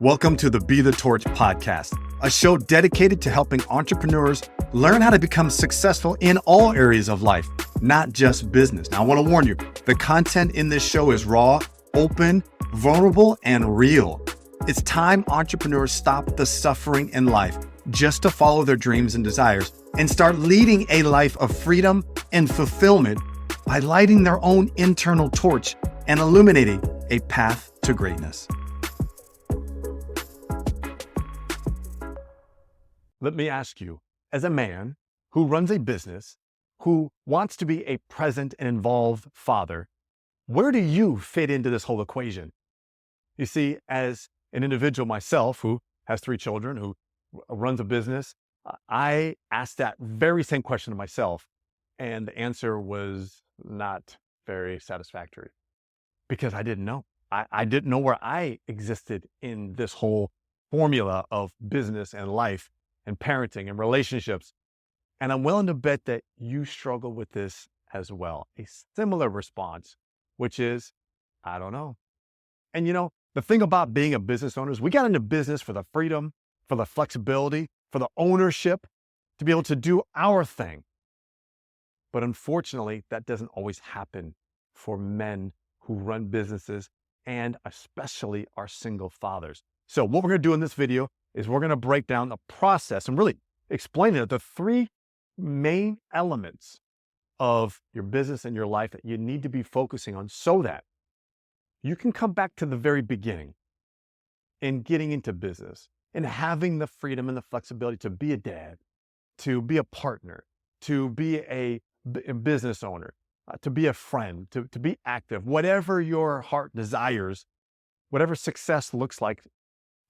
Welcome to the Be the Torch podcast, a show dedicated to helping entrepreneurs learn how to become successful in all areas of life, not just business. Now, I want to warn you, the content in this show is raw, open, vulnerable, and real. It's time entrepreneurs stop the suffering in life just to follow their dreams and desires and start leading a life of freedom and fulfillment by lighting their own internal torch and illuminating a path to greatness. Let me ask you, as a man who runs a business, who wants to be a present and involved father, where do you fit into this whole equation? You see, as an individual myself who has 3 children, who runs a business, I asked that very same question to myself, and the answer was not very satisfactory because I didn't know. I didn't know where I existed in this whole formula of business and life and parenting and relationships. And I'm willing to bet that you struggle with this as well. A similar response, which is, I don't know. And you know, the thing about being a business owner is we got into business for the freedom, for the flexibility, for the ownership, to be able to do our thing. But unfortunately, that doesn't always happen for men who run businesses, and especially our single fathers. So what we're going to do in this video is we're going to break down the process and really explain it, the 3 main elements of your business and your life that you need to be focusing on so that you can come back to the very beginning in getting into business and having the freedom and the flexibility to be a dad, to be a partner, to be a business owner, to be a friend, to be active, whatever your heart desires, whatever success looks like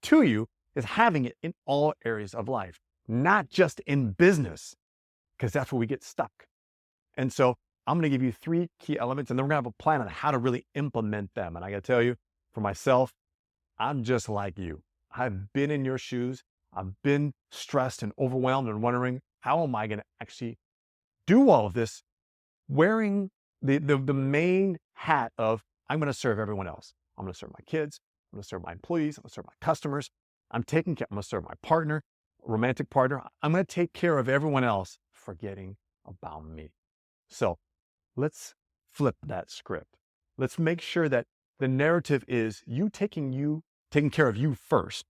to you, is having it in all areas of life, not just in business, because that's where we get stuck. And so I'm going to give you 3 key elements, and then we're going to have a plan on how to really implement them. And I got to tell you, for myself, I'm just like you. I've been in your shoes. I've been stressed and overwhelmed and wondering, how am I going to actually do all of this wearing the main hat of, I'm going to serve everyone else. I'm going to serve my kids. I'm going to serve my employees. I'm going to serve my customers. I'm going to serve my partner, romantic partner. I'm going to take care of everyone else, forgetting about me. So let's flip that script. Let's make sure that the narrative is you taking care of you first,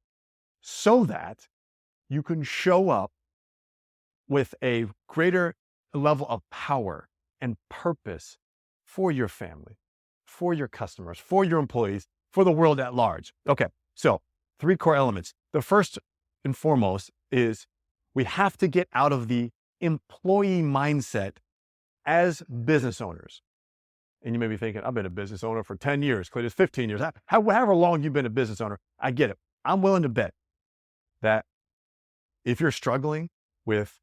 so that you can show up with a greater level of power and purpose for your family, for your customers, for your employees, for the world at large. Okay, so 3 core elements. The first and foremost is we have to get out of the employee mindset as business owners. And you may be thinking, I've been a business owner for 10 years, Cletus, 15 years, however long you've been a business owner. I get it. I'm willing to bet that if you're struggling with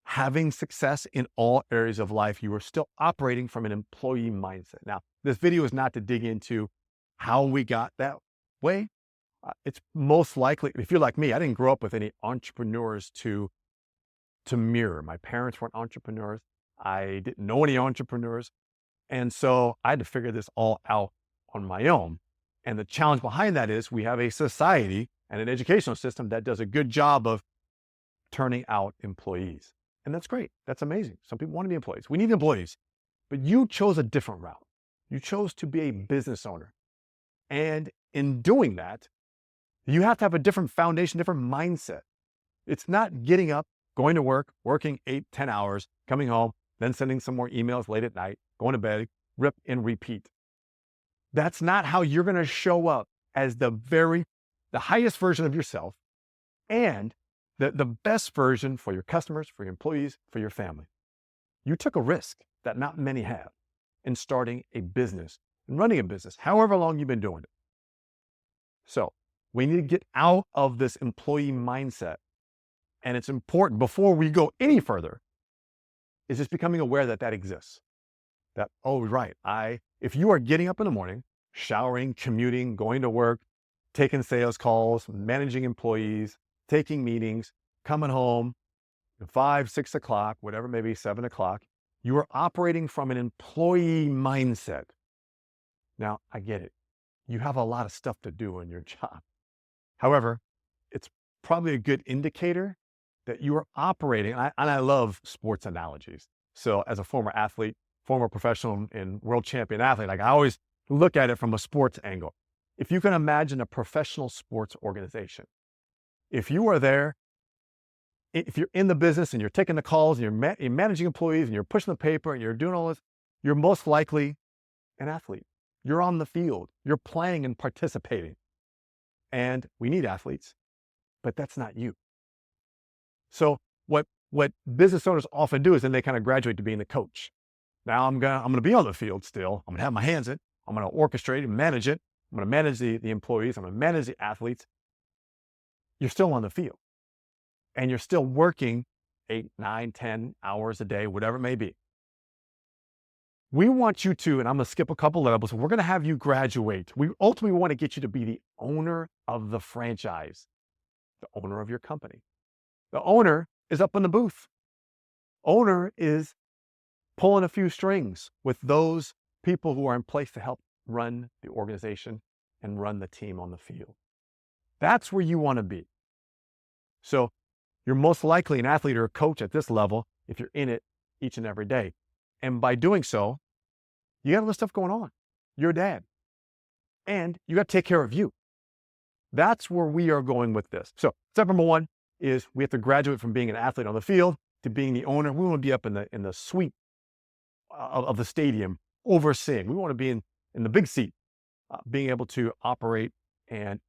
having success in all areas of life, you are still operating from an employee mindset. Now, this video is not to dig into how we got that way. It's most likely, if you're like me, I didn't grow up with any entrepreneurs to mirror. My parents weren't entrepreneurs. I didn't know any entrepreneurs. And so I had to figure this all out on my own. And the challenge behind that is we have a society and an educational system that does a good job of turning out employees. And that's great. That's amazing. Some people want to be employees. We need employees. But you chose a different route. You chose to be a business owner. And in doing that, you have to have a different foundation, different mindset. It's not getting up, going to work, working 8, 10 hours, coming home, then sending some more emails late at night, going to bed, rip and repeat. That's not how you're going to show up as the highest version of yourself and the best version for your customers, for your employees, for your family. You took a risk that not many have in starting a business and running a business, however long you've been doing it. So we need to get out of this employee mindset. And it's important, before we go any further, is just becoming aware that that exists. That, oh, right, if you are getting up in the morning, showering, commuting, going to work, taking sales calls, managing employees, taking meetings, coming home at 5, 6 o'clock, whatever, maybe 7 o'clock, you are operating from an employee mindset. Now, I get it. You have a lot of stuff to do in your job. However, it's probably a good indicator that you are operating, and I love sports analogies. So as a former athlete, former professional and world champion athlete, like I always look at it from a sports angle. If you can imagine a professional sports organization, if you are there, if you're in the business and you're taking the calls and you're managing employees and you're pushing the paper and you're doing all this, you're most likely an athlete. You're on the field, you're playing and participating. And we need athletes, but that's not you. So what business owners often do is then they kind of graduate to being the coach. Now I'm gonna be on the field still. I'm gonna have my hands in it. I'm gonna orchestrate and manage it. I'm gonna manage the employees. I'm gonna manage the athletes. You're still on the field. And you're still working 8, 9, 10 hours a day, whatever it may be. We want you to, and I'm going to skip a couple levels, we're going to have you graduate. We ultimately want to get you to be the owner of the franchise, the owner of your company. The owner is up in the booth. Owner is pulling a few strings with those people who are in place to help run the organization and run the team on the field. That's where you want to be. So you're most likely an athlete or a coach at this level if you're in it each and every day. And by doing so, you got a lot of stuff going on. You're a dad. And you got to take care of you. That's where we are going with this. So step number 1 is we have to graduate from being an athlete on the field to being the owner. We want to be up in the suite of the stadium overseeing. We want to be in the big seat, being able to operate and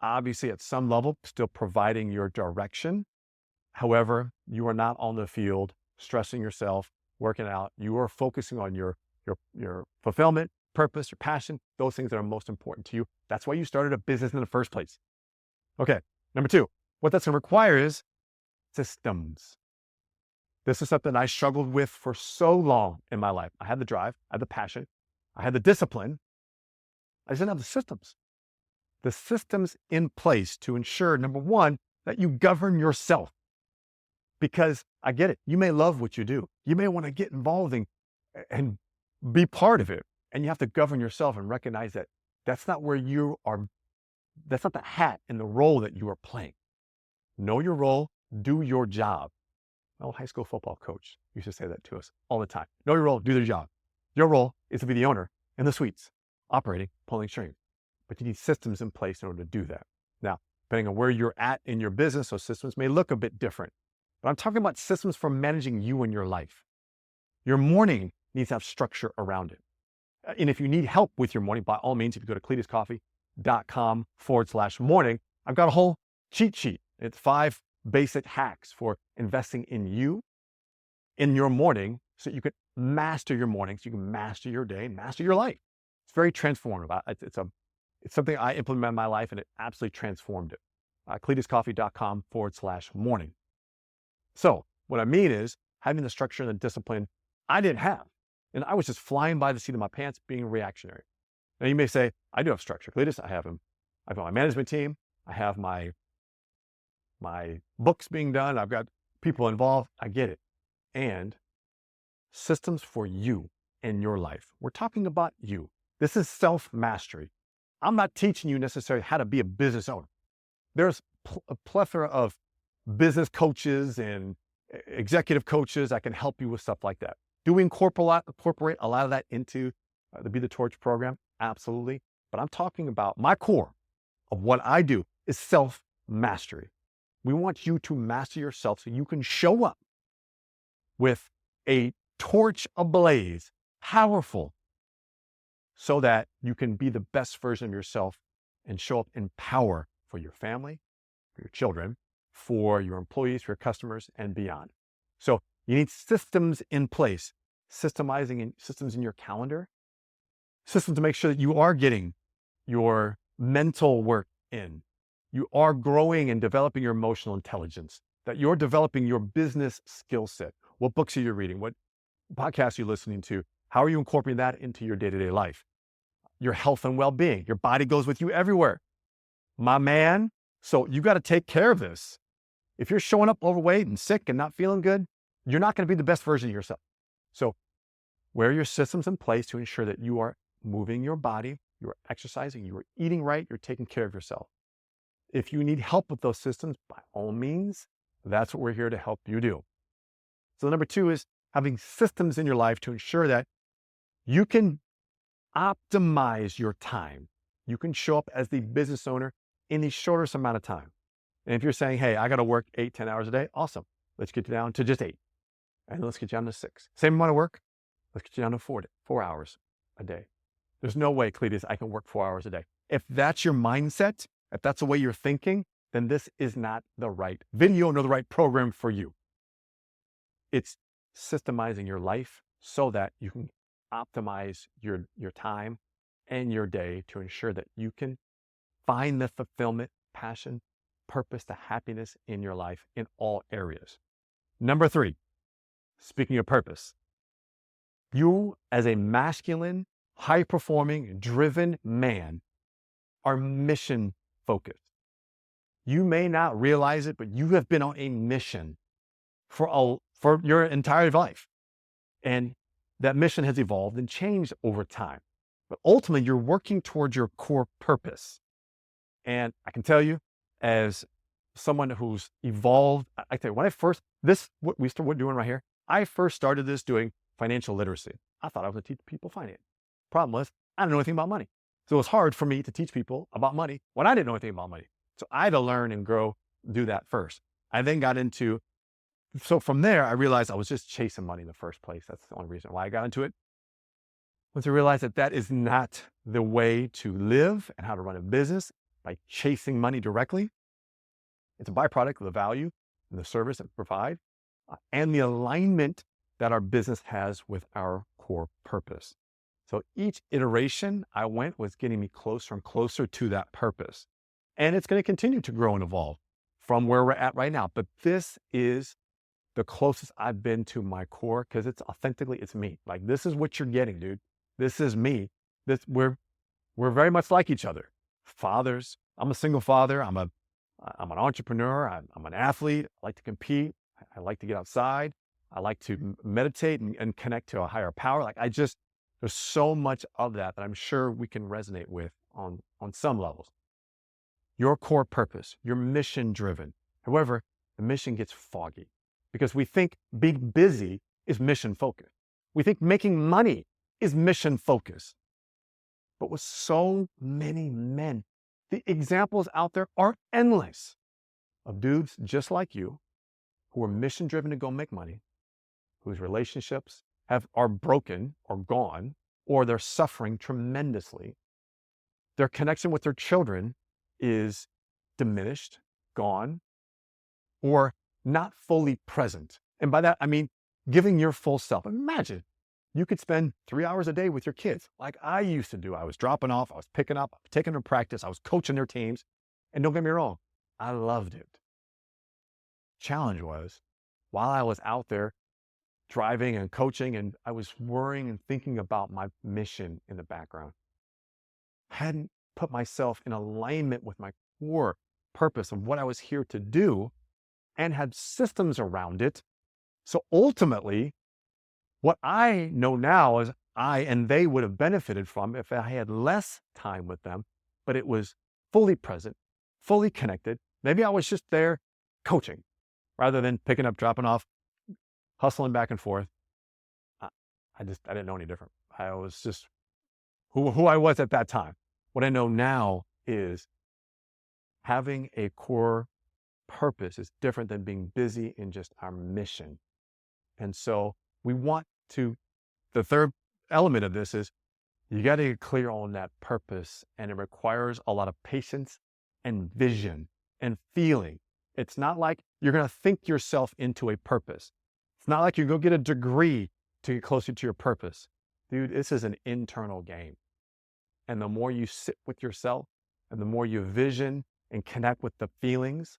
obviously at some level still providing your direction. However, you are not on the field stressing yourself, working out. You are focusing on your fulfillment, purpose, your passion, those things that are most important to you. That's why you started a business in the first place. Okay, number 2, what that's going to require is systems. This is something I struggled with for so long in my life. I had the drive, I had the passion, I had the discipline. I just didn't have the systems. The systems in place to ensure, number 1, that you govern yourself. Because I get it. You may love what you do. You may want to get involved and be part of it. And you have to govern yourself and recognize that that's not where you are. That's not the hat and the role that you are playing. Know your role, do your job. My old high school football coach used to say that to us all the time. Know your role, do the job. Your role is to be the owner in the suites, operating, pulling strings. But you need systems in place in order to do that. Now, depending on where you're at in your business, those systems may look a bit different. But I'm talking about systems for managing you and your life. Your morning needs to have structure around it. And if you need help with your morning, by all means, if you go to cletuscoffey.com/morning, I've got a whole cheat sheet. It's 5 basic hacks for investing in you, in your morning, so you can master your morning, so you can master your day, and master your life. It's very transformative. It's something I implemented in my life, and it absolutely transformed it. cletuscoffey.com/morning. So what I mean is having the structure and the discipline I didn't have. And I was just flying by the seat of my pants, being reactionary. Now you may say, I do have structure. Cletus, I've got my management team. I have my books being done. I've got people involved. I get it. And systems for you in your life. We're talking about you. This is self-mastery. I'm not teaching you necessarily how to be a business owner. There's a plethora of business coaches and executive coaches that can help you with stuff like that. Do we incorporate a lot of that into the Be the Torch program? Absolutely. But I'm talking about my core of what I do is self-mastery. We want you to master yourself so you can show up with a torch ablaze, powerful, so that you can be the best version of yourself and show up in power for your family, for your children, for your employees, for your customers, and beyond. So you need systems in place, systemizing systems in your calendar, systems to make sure that you are getting your mental work in. You are growing and developing your emotional intelligence, that you're developing your business skill set. What books are you reading? What podcasts are you listening to? How are you incorporating that into your day-to-day life? Your health and well-being. Your body goes with you everywhere. My man, so you got to take care of this. If you're showing up overweight and sick and not feeling good, you're not going to be the best version of yourself. So where are your systems in place to ensure that you are moving your body, you're exercising, you're eating right, you're taking care of yourself. If you need help with those systems, by all means, that's what we're here to help you do. So number 2 is having systems in your life to ensure that you can optimize your time. You can show up as the business owner in the shortest amount of time. And if you're saying, hey, I got to work 8, 10 hours a day, awesome. Let's get you down to just 8. And let's get you down to 6. Same amount of work, let's get you down to 4 hours a day. There's no way, Cletus, I can work 4 hours a day. If that's your mindset, if that's the way you're thinking, then this is not the right video nor the right program for you. It's systemizing your life so that you can optimize your time and your day to ensure that you can find the fulfillment, passion, purpose, the happiness in your life in all areas. Number 3, speaking of purpose, you as a masculine, high-performing, driven man are mission-focused. You may not realize it, but you have been on a mission for your entire life. And that mission has evolved and changed over time. But ultimately, you're working towards your core purpose. And I can tell you, as someone who's evolved, I tell you, when I first, what we're doing right here, I first started this doing financial literacy. I thought I was going to teach people finance. Problem was, I didn't know anything about money. So it was hard for me to teach people about money when I didn't know anything about money. So I had to learn and grow, do that first. I then got into, so from there, I realized I was just chasing money in the first place. That's the only reason why I got into it. Once I realized that that is not the way to live and how to run a business by chasing money directly. It's a byproduct of the value and the service that we provide and the alignment that our business has with our core purpose. So each iteration I went was getting me closer and closer to that purpose. And it's going to continue to grow and evolve from where we're at right now. But this is the closest I've been to my core because it's authentically, it's me. Like, this is what you're getting, dude. This is me. We're very much like each other. Fathers, I'm a single father. I'm an entrepreneur. I'm an athlete. I like to compete. I like to get outside. I like to meditate and connect to a higher power. There's so much of that I'm sure we can resonate with on some levels. Your core purpose, you're mission driven. However, the mission gets foggy because we think being busy is mission focused. We think making money is mission focused. But with so many men, the examples out there are endless of dudes just like you who are mission driven to go make money, whose relationships are broken or gone, or they're suffering tremendously. Their connection with their children is diminished, gone, or not fully present. And by that, I mean giving your full self. Imagine you could spend 3 hours a day with your kids like I used to do. I was dropping off, I was picking up, I was taking them to practice, I was coaching their teams. And don't get me wrong, I loved it. Challenge was, while I was out there driving and coaching, and I was worrying and thinking about my mission in the background, I hadn't put myself in alignment with my core purpose of what I was here to do and had systems around it. So ultimately, what I know now is I and they would have benefited from if I had less time with them, but it was fully present, fully connected. Maybe I was just there coaching rather than picking up, dropping off, hustling back and forth. I didn't know any different. I was just who I was at that time. What I know now is having a core purpose is different than being busy in just our mission. And so the third element of this is you got to get clear on that purpose, and it requires a lot of patience and vision and feeling. It's not like you're going to think yourself into a purpose. It's not like you go get a degree to get closer to your purpose. Dude, this is an internal game. And the more you sit with yourself and the more you vision and connect with the feelings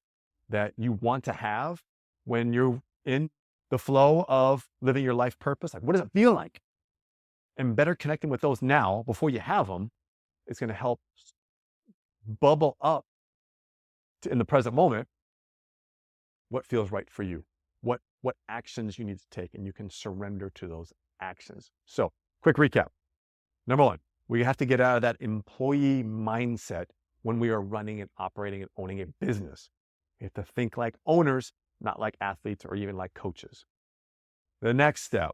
that you want to have when you're in the flow of living your life purpose, like what does it feel like? And better connecting with those now before you have them is going to help bubble up in the present moment what feels right for you, what actions you need to take, and you can surrender to those actions. So quick recap. Number one, we have to get out of that employee mindset when we are running and operating and owning a business. We have to think like owners, not like athletes or even like coaches. The next step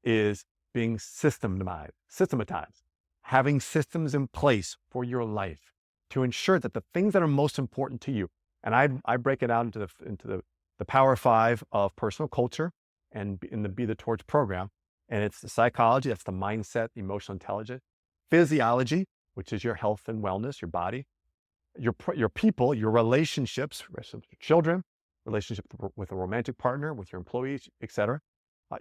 is being systematized, having systems in place for your life to ensure that the things that are most important to you, and I break it out into the Power 5 of personal culture and in the Be the Torch program. And it's the psychology, that's the mindset, emotional intelligence, physiology, which is your health and wellness, your body, your people, your relationships with your children, relationship with a romantic partner, with your employees, etc.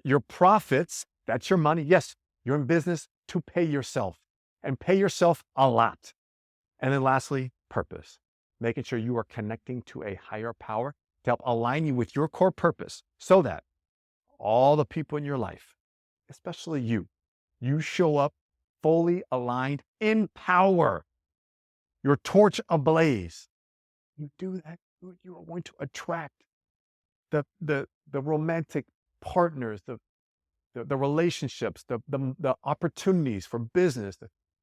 Your profits, that's your money. Yes, you're in business to pay yourself and pay yourself a lot. And then lastly, purpose, making sure you are connecting to a higher power to help align you with your core purpose so that all the people in your life, especially you show up fully aligned in power, your torch ablaze. You do that, you are going to attract the romantic partners, the relationships, the opportunities for business,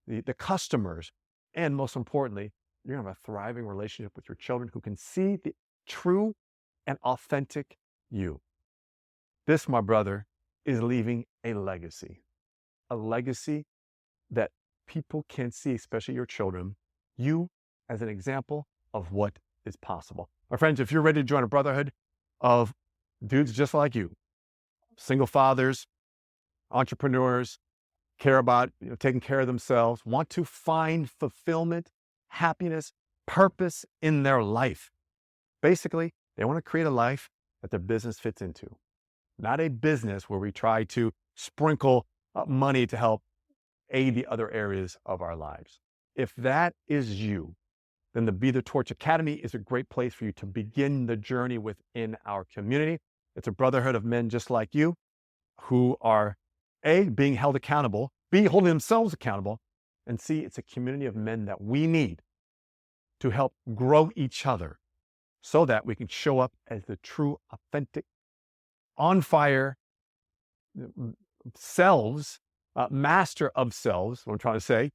the customers, and most importantly, you're gonna have a thriving relationship with your children who can see the true and authentic you. This, my brother, is leaving a legacy that people can see, especially your children, you as an example of what is possible. My friends, if you're ready to join a brotherhood of dudes just like you, single fathers, entrepreneurs, care about taking care of themselves, want to find fulfillment, happiness, purpose in their life. Basically, they want to create a life that their business fits into, not a business where we try to sprinkle money to help aid the other areas of our lives. If that is you, then the Be the Torch Academy is a great place for you to begin the journey within our community. It's a brotherhood of men just like you who are A, being held accountable, B, holding themselves accountable, and C, it's a community of men that we need to help grow each other so that we can show up as the true, authentic, on fire selves, master of selves, what I'm trying to say,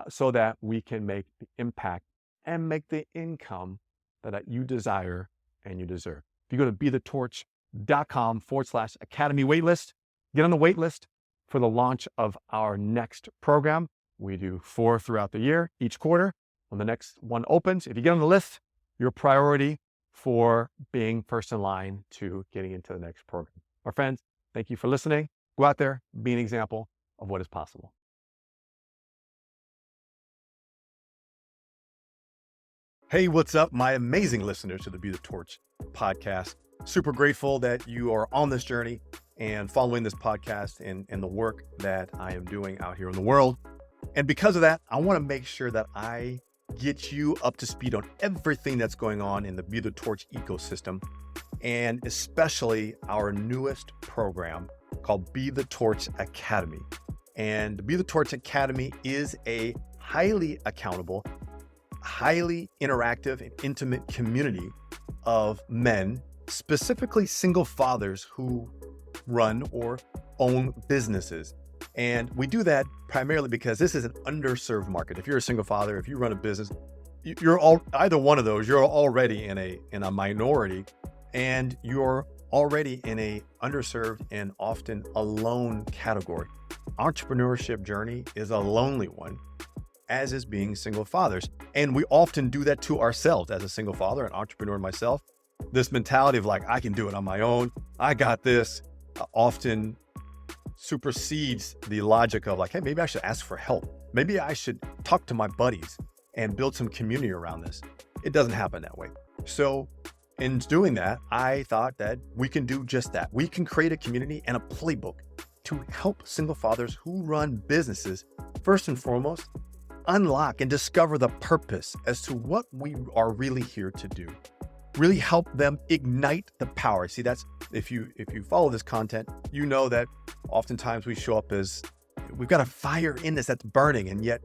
so that we can make the impact and make the income that you desire and you deserve. If you go to bethetorch.com/academy waitlist, get on the waitlist for the launch of our next program. We do 4 throughout the year, each quarter. When the next one opens, if you get on the list, your priority for being first in line to getting into the next program. My friends, thank you for listening. Go out there, be an example of what is possible. Hey, what's up, my amazing listeners to the Be the Torch podcast. Super grateful that you are on this journey and following this podcast and the work that I am doing out here in the world. And because of that, I want to make sure that I get you up to speed on everything that's going on in the Be the Torch ecosystem, and especially our newest program called Be the Torch Academy. And Be the Torch Academy is a highly accountable, highly interactive and intimate community of men, specifically single fathers who run or own businesses. And we do that primarily because this is an underserved market. If you're a single father, if you run a business, either one of those, you're already in a minority, and you're already in a underserved and often alone category. Entrepreneurship journey is a lonely one, as is being single fathers. And we often do that to ourselves as a single father, an entrepreneur myself. This mentality of like, I can do it on my own, I got this, often supersedes the logic of like, hey, maybe I should ask for help. Maybe I should talk to my buddies and build some community around this. It doesn't happen that way. So in doing that, I thought that we can do just that. We can create a community and a playbook to help single fathers who run businesses, first and foremost, unlock and discover the purpose as to what we are really here to do. Really help them ignite the power. See, that's if you follow this content, you know that oftentimes we show up as we've got a fire in us that's burning, and yet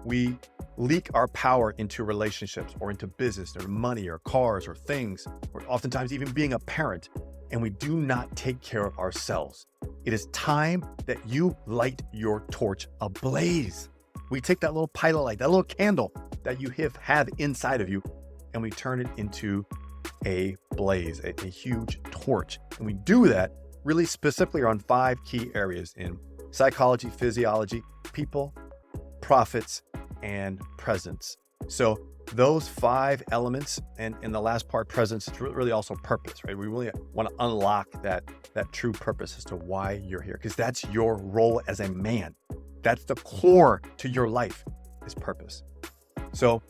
we leak our power into relationships or into business or money or cars or things, or oftentimes even being a parent, and we do not take care of ourselves. It is time that you light your torch ablaze. We take that little pilot light, that little candle, that you have inside of you, and we turn it into a blaze, a huge torch. And we do that really specifically on 5 key areas in psychology, physiology, people, profits, and presence. So those 5 elements, and in the last part, presence, it's really also purpose, right? We really want to unlock that true purpose as to why you're here, because that's your role as a man. That's the core to your life, is purpose. So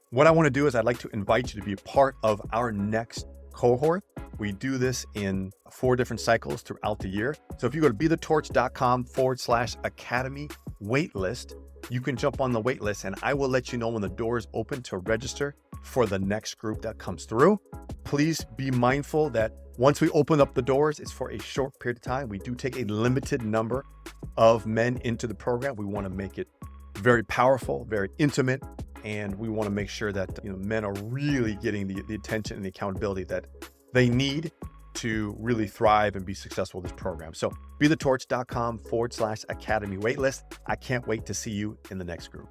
what I want to do is I'd like to invite you to be a part of our next cohort. We do this in 4 different cycles throughout the year. So if you go to bethetorch.com/academy waitlist, you can jump on the waitlist and I will let you know when the doors open to register for the next group that comes through. Please be mindful that once we open up the doors, it's for a short period of time. We do take a limited number of men into the program. We want to make it very powerful, very intimate, and we want to make sure that men are really getting the attention and the accountability that they need to really thrive and be successful with this program. So bethetorch.com/academy waitlist. I can't wait to see you in the next group.